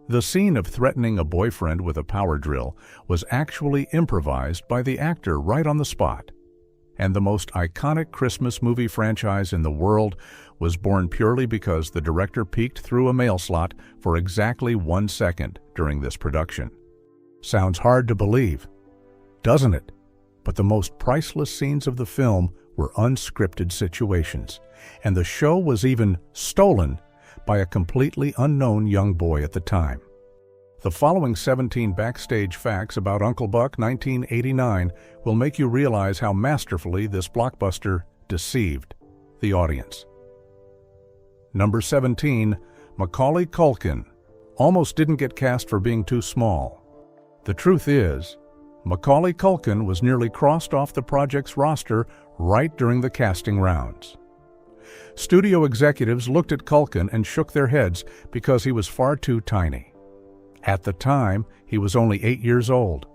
The scene of threatening a boyfriend with a power drill was actually improvised by the actor right on the spot. And the most iconic Christmas movie franchise in the world was born purely because the director peeked through a mail slot for exactly 1 second during this production. Sounds hard to believe, doesn't it? But the most priceless scenes of the film were unscripted situations, and the show was even stolen by a completely unknown young boy at the time. The following 17 backstage facts about Uncle Buck 1989 will make you realize how masterfully this blockbuster deceived the audience. Number 17, Macaulay Culkin almost didn't get cast for being too small. The truth is, Macaulay Culkin was nearly crossed off the project's roster right during the casting rounds. Studio executives looked at Culkin and shook their heads because he was far too tiny. At the time, he was only 8 years old.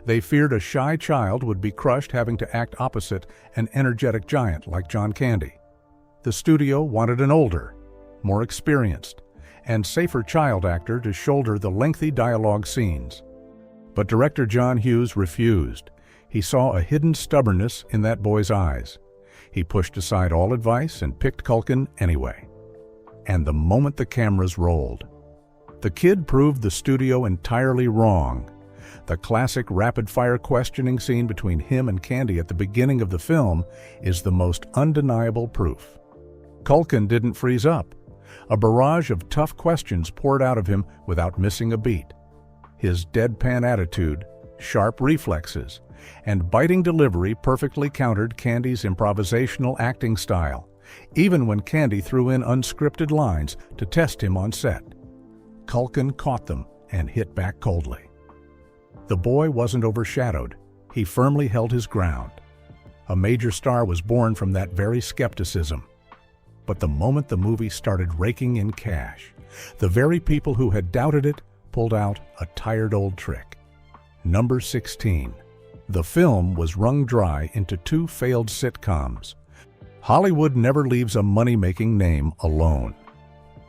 They feared a shy child would be crushed having to act opposite an energetic giant like John Candy. The studio wanted an older, more experienced, and safer child actor to shoulder the lengthy dialogue scenes. But director John Hughes refused. He saw a hidden stubbornness in that boy's eyes. He pushed aside all advice and picked Culkin anyway. And the moment the cameras rolled, the kid proved the studio entirely wrong. The classic rapid-fire questioning scene between him and Candy at the beginning of the film is the most undeniable proof. Culkin didn't freeze up. A barrage of tough questions poured out of him without missing a beat. His deadpan attitude, sharp reflexes, and biting delivery perfectly countered Candy's improvisational acting style, even when Candy threw in unscripted lines to test him on set. Culkin caught them and hit back coldly. The boy wasn't overshadowed. He firmly held his ground. A major star was born from that very skepticism. But the moment the movie started raking in cash, the very people who had doubted it pulled out a tired old trick. Number 16. The film was wrung dry into 2 failed sitcoms. Hollywood never leaves a money-making name alone.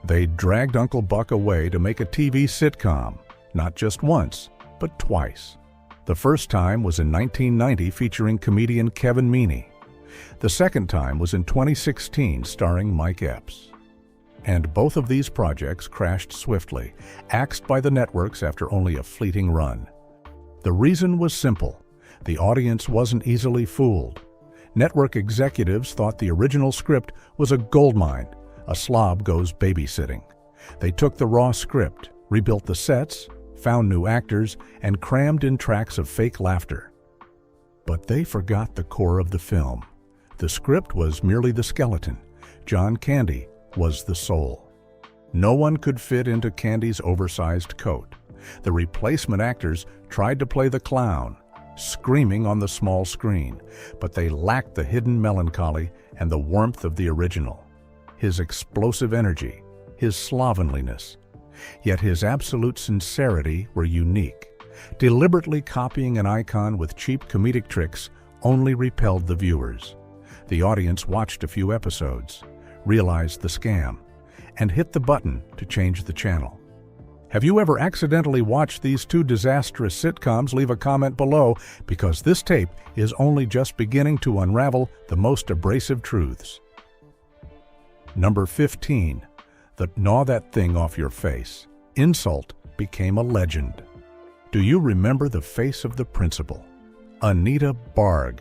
They dragged Uncle Buck away to make a TV sitcom, not just once, but twice. The first time was in 1990 featuring comedian Kevin Meaney. The second time was in 2016 starring Mike Epps. And both of these projects crashed swiftly, axed by the networks after only a fleeting run. The reason was simple. The audience wasn't easily fooled. Network executives thought the original script was a goldmine. A slob goes babysitting. They took the raw script, rebuilt the sets, found new actors, and crammed in tracks of fake laughter. But they forgot the core of the film. The script was merely the skeleton. John Candy was the soul. No one could fit into Candy's oversized coat. The replacement actors tried to play the clown, screaming on the small screen, but they lacked the hidden melancholy and the warmth of the original. His explosive energy, his slovenliness, yet his absolute sincerity were unique. Deliberately copying an icon with cheap comedic tricks only repelled the viewers. The audience watched a few episodes, realized the scam, and hit the button to change the channel. Have you ever accidentally watched these 2 disastrous sitcoms? Leave a comment below, because this tape is only just beginning to unravel the most abrasive truths. Number 15. The "Gnaw That Thing Off Your Face" insult became a legend. Do you remember the face of the principal? Anita Barg.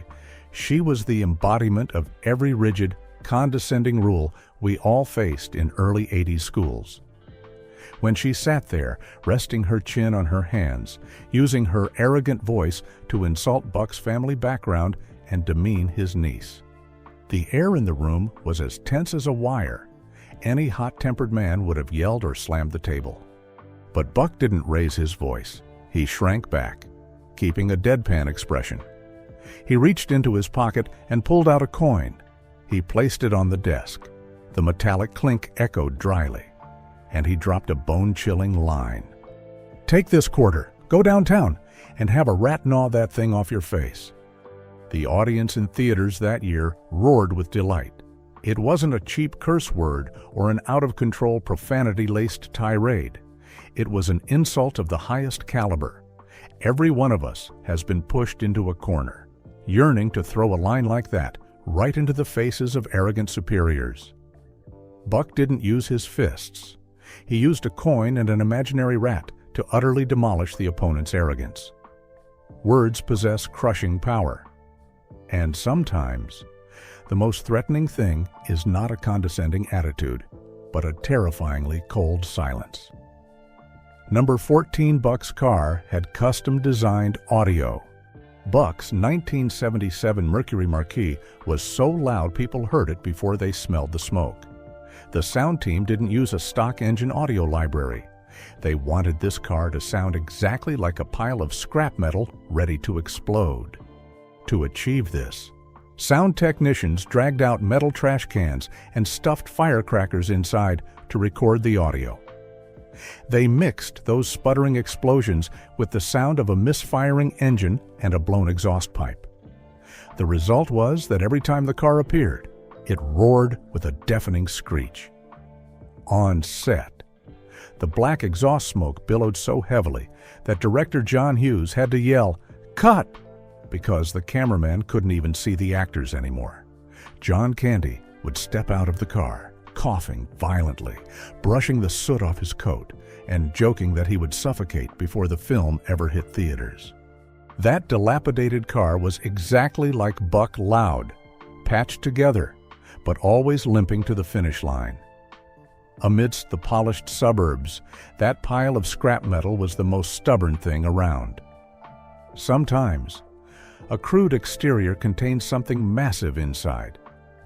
She was the embodiment of every rigid, condescending rule we all faced in early 80s schools. When she sat there, resting her chin on her hands, using her arrogant voice to insult Buck's family background and demean his niece. The air in the room was as tense as a wire. Any hot-tempered man would have yelled or slammed the table. But Buck didn't raise his voice. He shrank back, keeping a deadpan expression. He reached into his pocket and pulled out a coin. He placed it on the desk. The metallic clink echoed dryly, and he dropped a bone-chilling line. "Take this quarter, go downtown, and have a rat gnaw that thing off your face." The audience in theaters that year roared with delight. It wasn't a cheap curse word or an out-of-control profanity-laced tirade. It was an insult of the highest caliber. Every one of us has been pushed into a corner, yearning to throw a line like that right into the faces of arrogant superiors. Buck didn't use his fists. He used a coin and an imaginary rat to utterly demolish the opponent's arrogance. Words possess crushing power. And sometimes, the most threatening thing is not a condescending attitude, but a terrifyingly cold silence. Number 14, Buck's car had custom-designed audio. Buck's 1977 Mercury Marquis was so loud people heard it before they smelled the smoke. The sound team didn't use a stock engine audio library. They wanted this car to sound exactly like a pile of scrap metal ready to explode. To achieve this, sound technicians dragged out metal trash cans and stuffed firecrackers inside to record the audio. They mixed those sputtering explosions with the sound of a misfiring engine and a blown exhaust pipe. The result was that every time the car appeared, it roared with a deafening screech. On set, the black exhaust smoke billowed so heavily that director John Hughes had to yell, "Cut!" because the cameraman couldn't even see the actors anymore. John Candy would step out of the car, coughing violently, brushing the soot off his coat, and joking that he would suffocate before the film ever hit theaters. That dilapidated car was exactly like Buck Loud, patched together, but always limping to the finish line. Amidst the polished suburbs, that pile of scrap metal was the most stubborn thing around. Sometimes, a crude exterior contains something massive inside,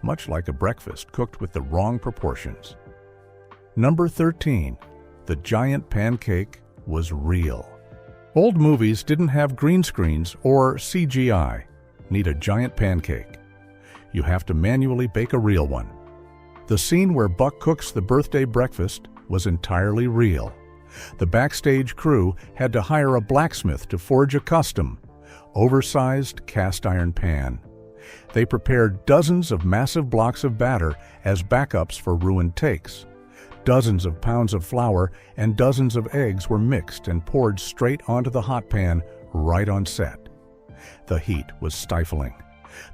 much like a breakfast cooked with the wrong proportions. Number 13, the giant pancake was real. Old movies didn't have green screens or CGI. Need a giant pancake. You have to manually bake a real one. The scene where Buck cooks the birthday breakfast was entirely real. The backstage crew had to hire a blacksmith to forge a custom, oversized cast iron pan. They prepared dozens of massive blocks of batter as backups for ruined takes. Dozens of pounds of flour and dozens of eggs were mixed and poured straight onto the hot pan right on set. The heat was stifling.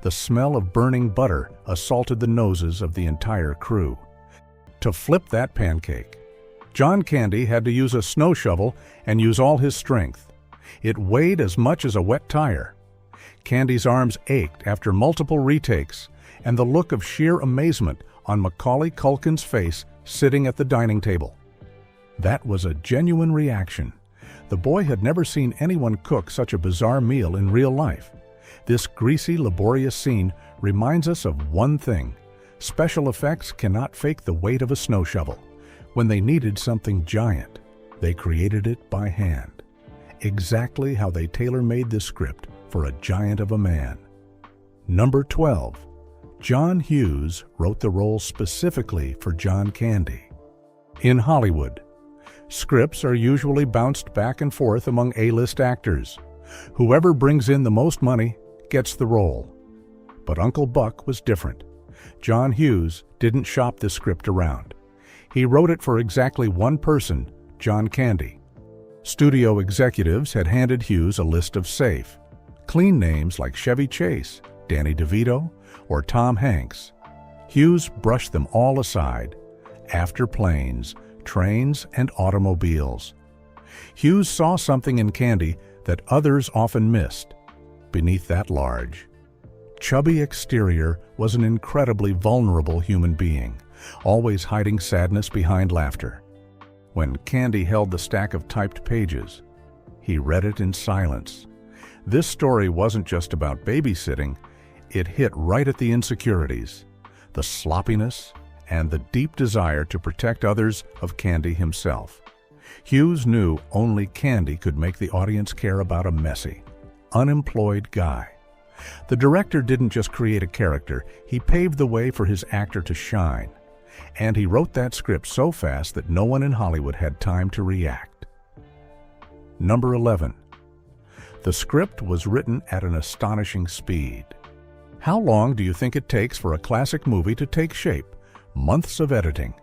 The smell of burning butter assaulted the noses of the entire crew. To flip that pancake, John Candy had to use a snow shovel and use all his strength. It weighed as much as a wet tire. Candy's arms ached after multiple retakes, and the look of sheer amazement on Macaulay Culkin's face sitting at the dining table. That was a genuine reaction. The boy had never seen anyone cook such a bizarre meal in real life. This greasy, laborious scene reminds us of one thing: special effects cannot fake the weight of a snow shovel. When they needed something giant, they created it by hand. Exactly how they tailor-made this script for a giant of a man. Number 12. John Hughes wrote the role specifically for John Candy. In Hollywood, scripts are usually bounced back and forth among A-list actors. Whoever brings in the most money gets the role. But Uncle Buck was different. John Hughes didn't shop this script around. He wrote it for exactly one person, John Candy. Studio executives had handed Hughes a list of safe, clean names like Chevy Chase, Danny DeVito, or Tom Hanks. Hughes brushed them all aside. After planes, trains, and automobiles. Hughes saw something in Candy that others often missed. Beneath that large, chubby exterior was an incredibly vulnerable human being, always hiding sadness behind laughter. When Candy held the stack of typed pages, he read it in silence. This story wasn't just about babysitting. It hit right at the insecurities, the sloppiness, and the deep desire to protect others of Candy himself. Hughes knew only Candy could make the audience care about a messy, unemployed guy. The director didn't just create a character, he paved the way for his actor to shine. And he wrote that script so fast that no one in Hollywood had time to react. Number 11. The script was written at an astonishing speed. How long do you think it takes for a classic movie to take shape? Months of editing.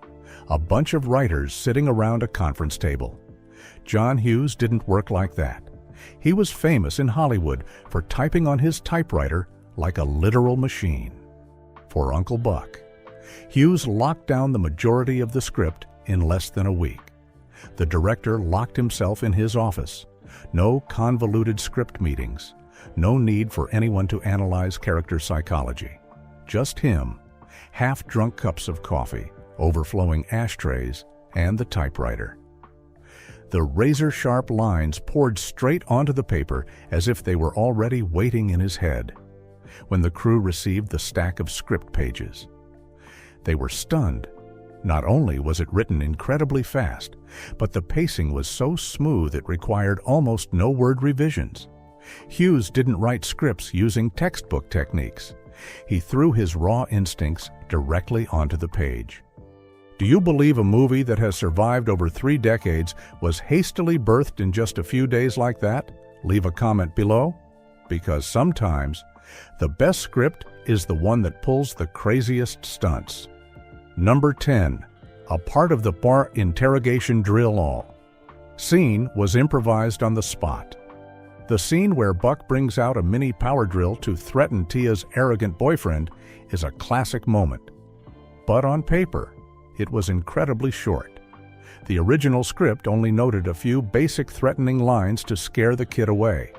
A bunch of writers sitting around a conference table. John Hughes didn't work like that. He was famous in Hollywood for typing on his typewriter like a literal machine. For Uncle Buck, Hughes locked down the majority of the script in less than a week. The director locked himself in his office. No convoluted script meetings. No need for anyone to analyze character psychology. Just him, half-drunk cups of coffee, overflowing ashtrays, and the typewriter. The razor-sharp lines poured straight onto the paper as if they were already waiting in his head. When the crew received the stack of script pages, they were stunned. Not only was it written incredibly fast, but the pacing was so smooth it required almost no word revisions. Hughes didn't write scripts using textbook techniques. He threw his raw instincts directly onto the page. Do you believe a movie that has survived over 3 decades was hastily birthed in just a few days like that? Leave a comment below. Because sometimes, the best script is the one that pulls the craziest stunts. Number 10. A part of the bar interrogation drill all. Scene was improvised on the spot. The scene where Buck brings out a mini power drill to threaten Tia's arrogant boyfriend is a classic moment. But on paper, it was incredibly short. The original script only noted a few basic threatening lines to scare the kid away.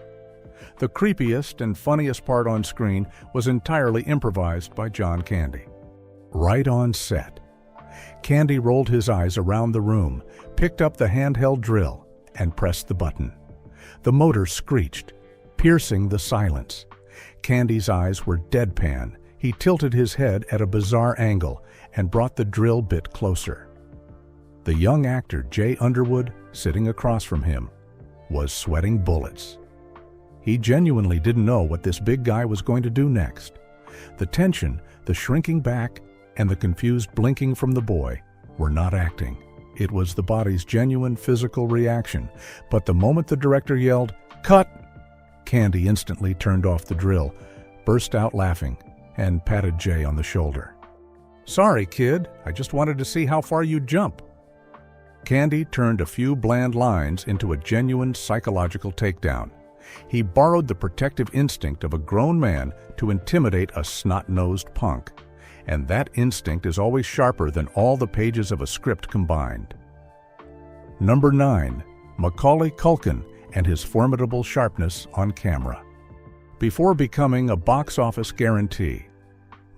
The creepiest and funniest part on screen was entirely improvised by John Candy. Right on set, Candy rolled his eyes around the room, picked up the handheld drill, and pressed the button. The motor screeched, piercing the silence. Candy's eyes were deadpan. He tilted his head at a bizarre angle and brought the drill bit closer. The young actor, Jay Underwood, sitting across from him, was sweating bullets. He genuinely didn't know what this big guy was going to do next. The tension, the shrinking back, and the confused blinking from the boy were not acting. It was the body's genuine physical reaction. But the moment the director yelled, "Cut!" Candy instantly turned off the drill, burst out laughing, and patted Jay on the shoulder. "Sorry, kid. I just wanted to see how far you'd jump." Candy turned a few bland lines into a genuine psychological takedown. He borrowed the protective instinct of a grown man to intimidate a snot-nosed punk. And that instinct is always sharper than all the pages of a script combined. Number 9. Macaulay Culkin and his formidable sharpness on camera. Before becoming a box office guarantee,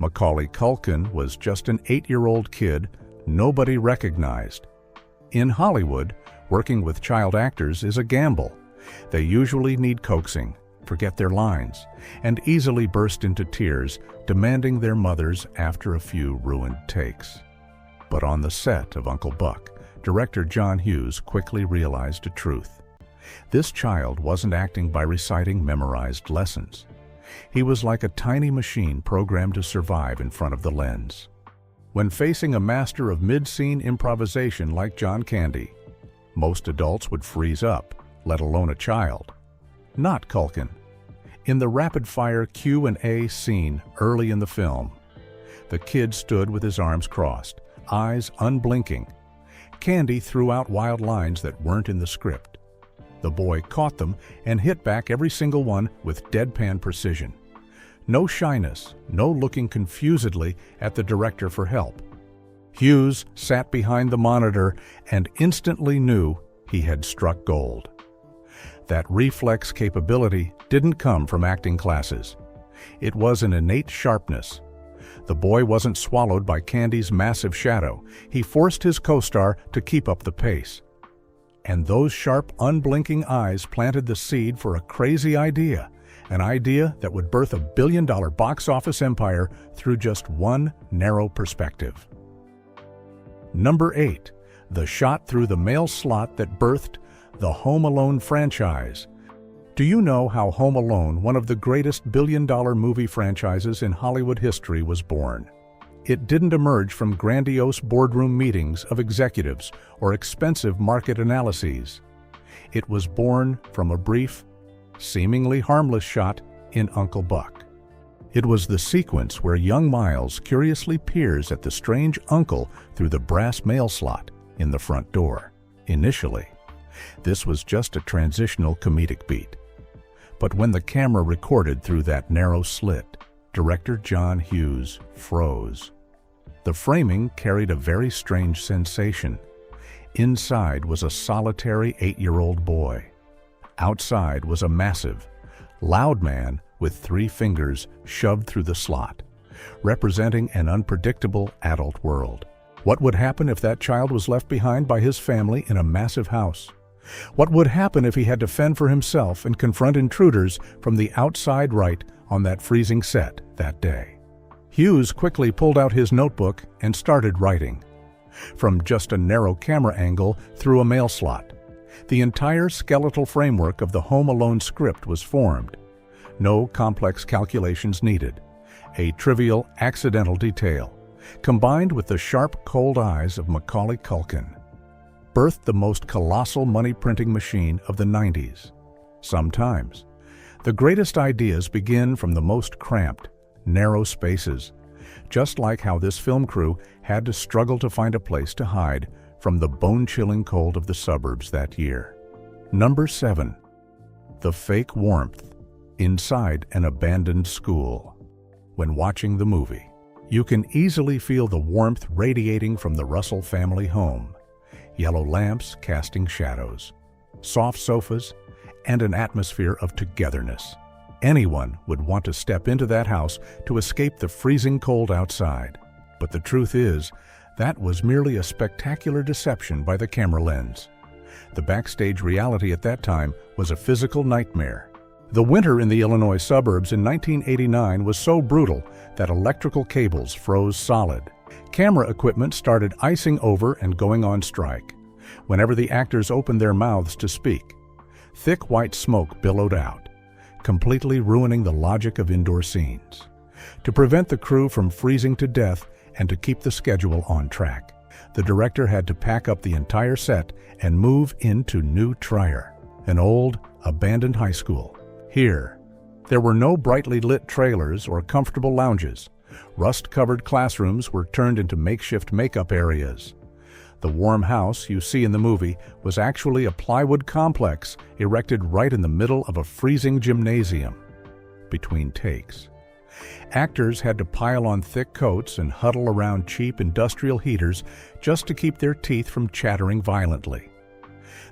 Macaulay Culkin was just an 8-year-old kid nobody recognized. In Hollywood, working with child actors is a gamble. They usually need coaxing, forget their lines, and easily burst into tears, demanding their mothers after a few ruined takes. But on the set of Uncle Buck, director John Hughes quickly realized a truth. This child wasn't acting by reciting memorized lessons. He was like a tiny machine programmed to survive in front of the lens. When facing a master of mid-scene improvisation like John Candy, most adults would freeze up, let alone a child. Not Culkin. In the rapid-fire Q&A scene early in the film, the kid stood with his arms crossed, eyes unblinking. Candy threw out wild lines that weren't in the script. The boy caught them and hit back every single one with deadpan precision. No shyness, no looking confusedly at the director for help. Hughes sat behind the monitor and instantly knew he had struck gold. That reflex capability didn't come from acting classes. It was an innate sharpness. The boy wasn't swallowed by Candy's massive shadow. He forced his co-star to keep up the pace. And those sharp, unblinking eyes planted the seed for a crazy idea, an idea that would birth a billion-dollar box office empire through just one narrow perspective. Number 8. The shot through the mail slot that birthed the Home Alone franchise. Do you know how Home Alone, one of the greatest billion-dollar movie franchises in Hollywood history, was born? It didn't emerge from grandiose boardroom meetings of executives or expensive market analyses. It was born from a brief, seemingly harmless shot in Uncle Buck. It was the sequence where young Miles curiously peers at the strange uncle through the brass mail slot in the front door. Initially, This was just a transitional comedic beat. But when the camera recorded through that narrow slit, director John Hughes froze. The framing carried a very strange sensation. Inside was a solitary 8-year-old boy. Outside was a massive, loud man with 3 fingers shoved through the slot, representing an unpredictable adult world. What would happen if that child was left behind by his family in a massive house? What would happen if he had to fend for himself and confront intruders from the outside right on that freezing set that day? Hughes quickly pulled out his notebook and started writing. From just a narrow camera angle through a mail slot, the entire skeletal framework of the Home Alone script was formed. No complex calculations needed. A trivial, accidental detail, combined with the sharp, cold eyes of Macaulay Culkin, birthed the most colossal money-printing machine of the 90s. Sometimes, the greatest ideas begin from the most cramped, narrow spaces, just like how this film crew had to struggle to find a place to hide from the bone-chilling cold of the suburbs that year. Number 7. The fake warmth inside an abandoned school. When watching the movie, you can easily feel the warmth radiating from the Russell family home. Yellow lamps casting shadows, soft sofas, and an atmosphere of togetherness. Anyone would want to step into that house to escape the freezing cold outside. But the truth is, that was merely a spectacular deception by the camera lens. The backstage reality at that time was a physical nightmare. The winter in the Illinois suburbs in 1989 was so brutal that electrical cables froze solid. Camera equipment started icing over and going on strike. Whenever the actors opened their mouths to speak, thick white smoke billowed out, completely ruining the logic of indoor scenes. To prevent the crew from freezing to death and to keep the schedule on track, the director had to pack up the entire set and move into New Trier, an old, abandoned high school. Here, there were no brightly lit trailers or comfortable lounges. Rust-covered classrooms were turned into makeshift makeup areas. The warm house you see in the movie was actually a plywood complex erected right in the middle of a freezing gymnasium. Between takes, actors had to pile on thick coats and huddle around cheap industrial heaters just to keep their teeth from chattering violently.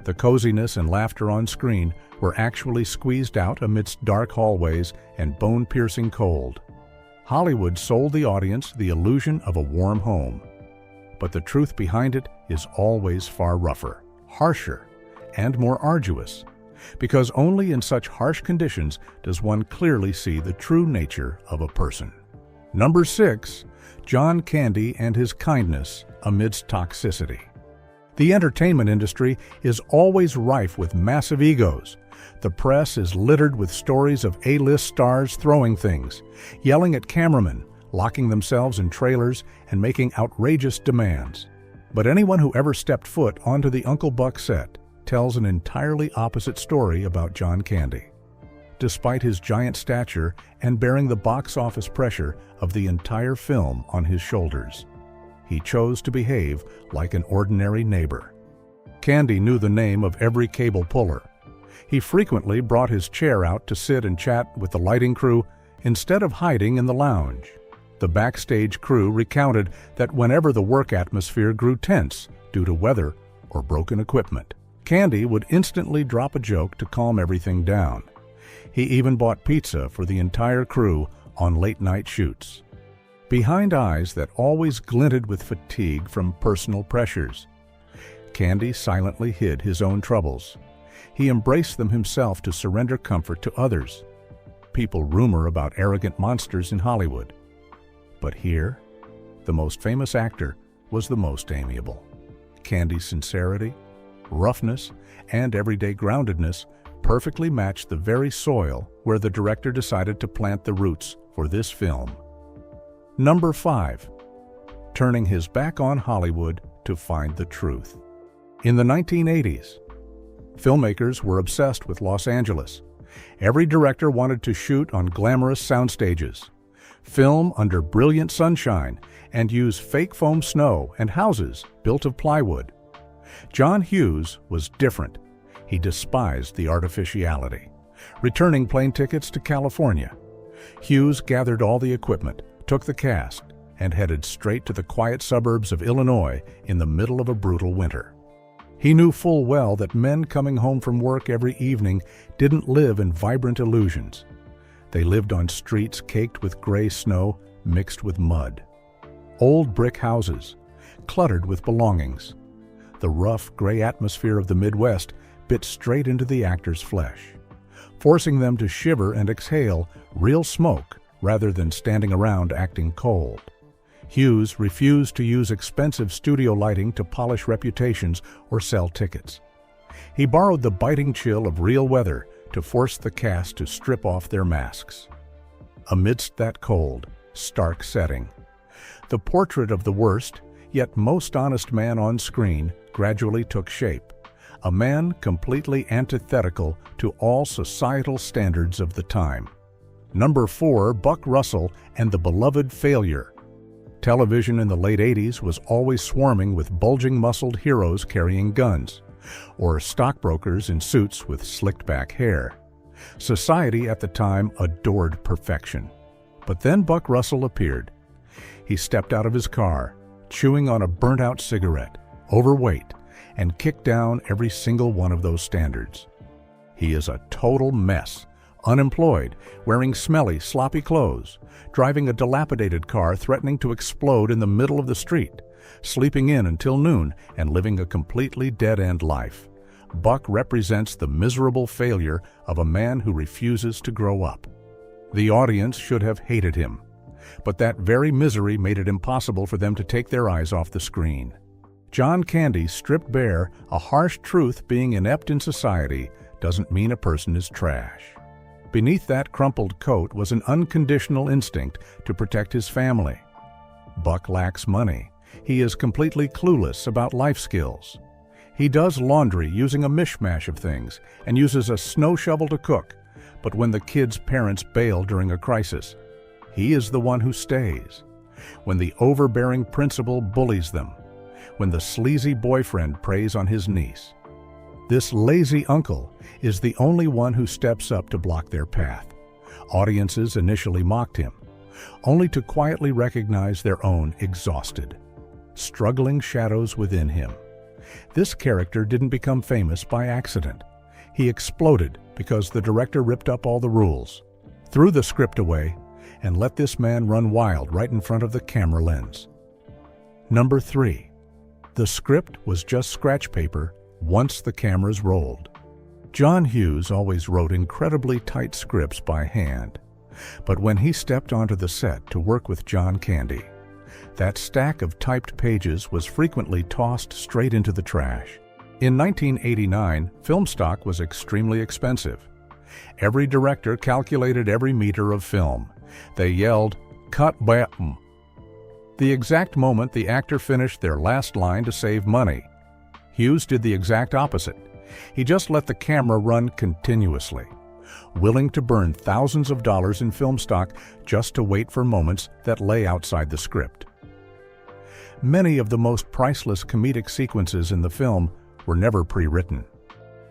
The coziness and laughter on screen were actually squeezed out amidst dark hallways and bone-piercing cold. Hollywood sold the audience the illusion of a warm home. But the truth behind it is always far rougher, harsher, and more arduous, because only in such harsh conditions does one clearly see the true nature of a person. Number 6. John Candy and his kindness amidst toxicity. The entertainment industry is always rife with massive egos. The press is littered with stories of A-list stars throwing things, yelling at cameramen, locking themselves in trailers, and making outrageous demands. But anyone who ever stepped foot onto the Uncle Buck set tells an entirely opposite story about John Candy. Despite his giant stature and bearing the box office pressure of the entire film on his shoulders, he chose to behave like an ordinary neighbor. Candy knew the name of every cable puller. He frequently brought his chair out to sit and chat with the lighting crew instead of hiding in the lounge. The backstage crew recounted that whenever the work atmosphere grew tense due to weather or broken equipment, Candy would instantly drop a joke to calm everything down. He even bought pizza for the entire crew on late-night shoots. Behind eyes that always glinted with fatigue from personal pressures, Candy silently hid his own troubles. He embraced them himself to surrender comfort to others. People rumor about arrogant monsters in Hollywood. But here, the most famous actor was the most amiable. Candy's sincerity, roughness, and everyday groundedness perfectly matched the very soil where the director decided to plant the roots for this film. Number 5. Turning his back on Hollywood to find the truth. In the 1980s, filmmakers were obsessed with Los Angeles. Every director wanted to shoot on glamorous sound stages, film under brilliant sunshine, and use fake foam snow and houses built of plywood. John Hughes was different. He despised the artificiality. Returning plane tickets to California, Hughes gathered all the equipment, took the cast, and headed straight to the quiet suburbs of Illinois in the middle of a brutal winter. He knew full well that men coming home from work every evening didn't live in vibrant illusions. They lived on streets caked with gray snow mixed with mud. Old brick houses, cluttered with belongings. The rough, gray atmosphere of the Midwest bit straight into the actors' flesh, forcing them to shiver and exhale real smoke rather than standing around acting cold. Hughes refused to use expensive studio lighting to polish reputations or sell tickets. He borrowed the biting chill of real weather to force the cast to strip off their masks. Amidst that cold, stark setting, the portrait of the worst, yet most honest man on screen gradually took shape, a man completely antithetical to all societal standards of the time. Number 4, Buck Russell and the beloved failure. Television in the late 80s was always swarming with bulging-muscled heroes carrying guns, or stockbrokers in suits with slicked-back hair. Society at the time adored perfection. But then Buck Russell appeared. He stepped out of his car, chewing on a burnt-out cigarette, overweight, and kicked down every single one of those standards. He is a total mess, unemployed, wearing smelly, sloppy clothes, driving a dilapidated car threatening to explode in the middle of the street, sleeping in until noon, and living a completely dead-end life. Buck represents the miserable failure of a man who refuses to grow up. The audience should have hated him, but that very misery made it impossible for them to take their eyes off the screen. John Candy stripped bare a harsh truth: being inept in society doesn't mean a person is trash. Beneath that crumpled coat was an unconditional instinct to protect his family. Buck lacks money. He is completely clueless about life skills. He does laundry using a mishmash of things and uses a snow shovel to cook, but when the kids' parents bail during a crisis, he is the one who stays. When the overbearing principal bullies them, when the sleazy boyfriend preys on his niece, this lazy uncle is the only one who steps up to block their path. Audiences initially mocked him, only to quietly recognize their own exhausted, struggling shadows within him. This character didn't become famous by accident. He exploded because the director ripped up all the rules, threw the script away, and let this man run wild right in front of the camera lens. Number 3. The script was just scratch paper once the cameras rolled. John Hughes always wrote incredibly tight scripts by hand, but when he stepped onto the set to work with John Candy, that stack of typed pages was frequently tossed straight into the trash. In 1989, film stock was extremely expensive. Every director calculated every meter of film. They yelled, "Cut button," the exact moment the actor finished their last line to save money. Hughes did the exact opposite. He just let the camera run continuously, willing to burn thousands of dollars in film stock just to wait for moments that lay outside the script. Many of the most priceless comedic sequences in the film were never pre-written.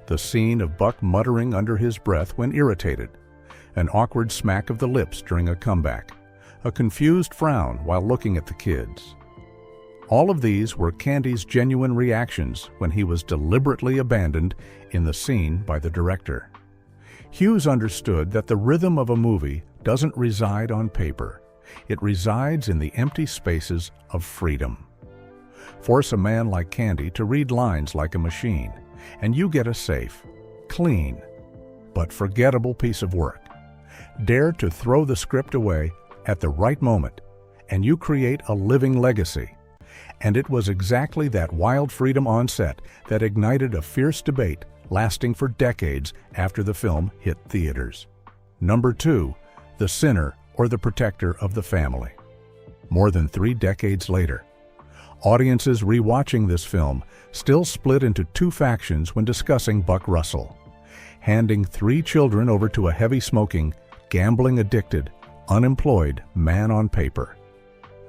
The scene of Buck muttering under his breath when irritated, an awkward smack of the lips during a comeback, a confused frown while looking at the kids. All of these were Candy's genuine reactions when he was deliberately abandoned in the scene by the director. Hughes understood that the rhythm of a movie doesn't reside on paper. It resides in the empty spaces of freedom. Force a man like Candy to read lines like a machine, and you get a safe, clean, but forgettable piece of work. Dare to throw the script away at the right moment, and you create a living legacy. And it was exactly that wild freedom on set that ignited a fierce debate lasting for decades after the film hit theaters. Number 2, the sinner or the protector of the family. More than 3 decades later, audiences rewatching this film still split into 2 factions when discussing Buck Russell, handing 3 children over to a heavy-smoking, gambling-addicted, unemployed man on paper.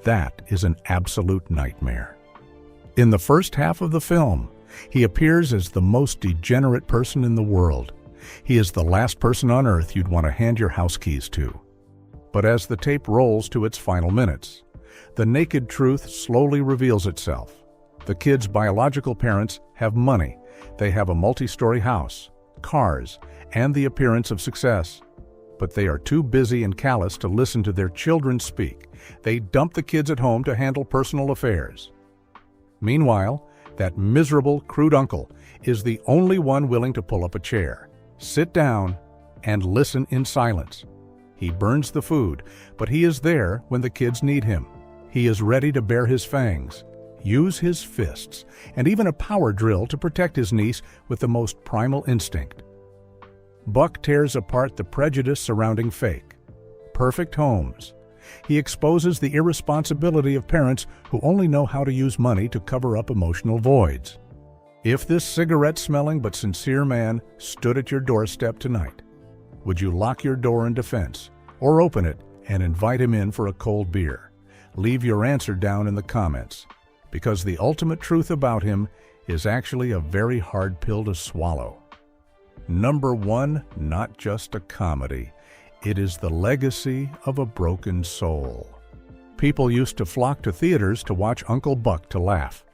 That is an absolute nightmare. In the first half of the film, He appears as the most degenerate person in the world. He is the last person on earth you'd want to hand your house keys to. But as the tape rolls to its final minutes, the naked truth slowly reveals itself. The kids' biological parents have money. They have a multi-story house, cars, and the appearance of success. But they are too busy and callous to listen to their children speak. They dump the kids at home to handle personal affairs. Meanwhile, that miserable, crude uncle is the only one willing to pull up a chair, sit down, and listen in silence. He burns the food, but he is there when the kids need him. He is ready to bare his fangs, use his fists, and even a power drill to protect his niece with the most primal instinct. Buck tears apart the prejudice surrounding fake, perfect homes. He exposes the irresponsibility of parents who only know how to use money to cover up emotional voids. If this cigarette-smelling but sincere man stood at your doorstep tonight, would you lock your door in defense, or open it and invite him in for a cold beer? Leave your answer down in the comments, because the ultimate truth about him is actually a very hard pill to swallow. Number 1, not just a comedy. It is the legacy of a broken soul. People used to flock to theaters to watch Uncle Buck to laugh.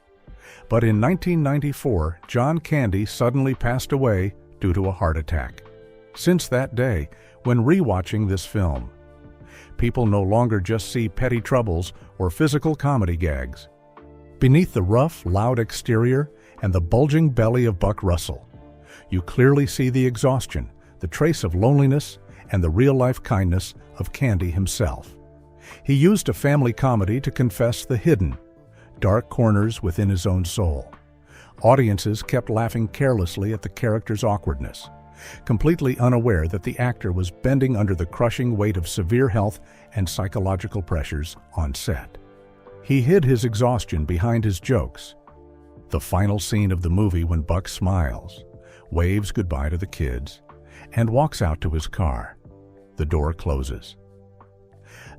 But in 1994, John Candy suddenly passed away due to a heart attack. Since that day, when rewatching this film, people no longer just see petty troubles or physical comedy gags. Beneath the rough, loud exterior and the bulging belly of Buck Russell, you clearly see the exhaustion, the trace of loneliness, and the real-life kindness of Candy himself. He used a family comedy to confess the hidden, dark corners within his own soul. Audiences kept laughing carelessly at the character's awkwardness, completely unaware that the actor was bending under the crushing weight of severe health and psychological pressures on set. He hid his exhaustion behind his jokes. The final scene of the movie, when Buck smiles, waves goodbye to the kids, and walks out to his car. The door closes.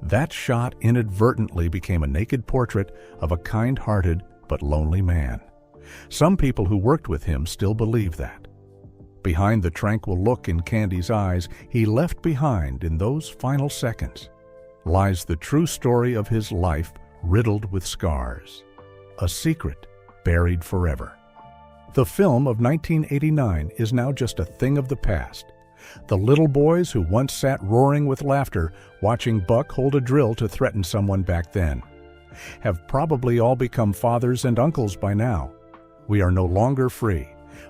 That shot inadvertently became a naked portrait of a kind-hearted but lonely man. Some people who worked with him still believe that. Behind the tranquil look in Candy's eyes he left behind in those final seconds lies the true story of his life, riddled with scars. A secret buried forever. The film of 1989 is now just a thing of the past. The little boys who once sat roaring with laughter watching Buck hold a drill to threaten someone back then have probably all become fathers and uncles by now. We are no longer free.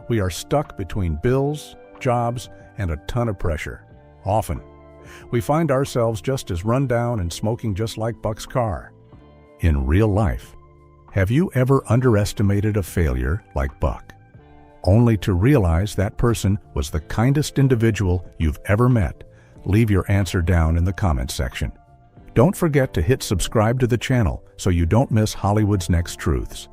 We are stuck between bills, jobs, and a ton of pressure. Often, we find ourselves just as run down and smoking just like Buck's car. In real life, have you ever underestimated a failure like Buck, only to realize that person was the kindest individual you've ever met? Leave your answer down in the comments section. Don't forget to hit subscribe to the channel so you don't miss Hollywood's next truths.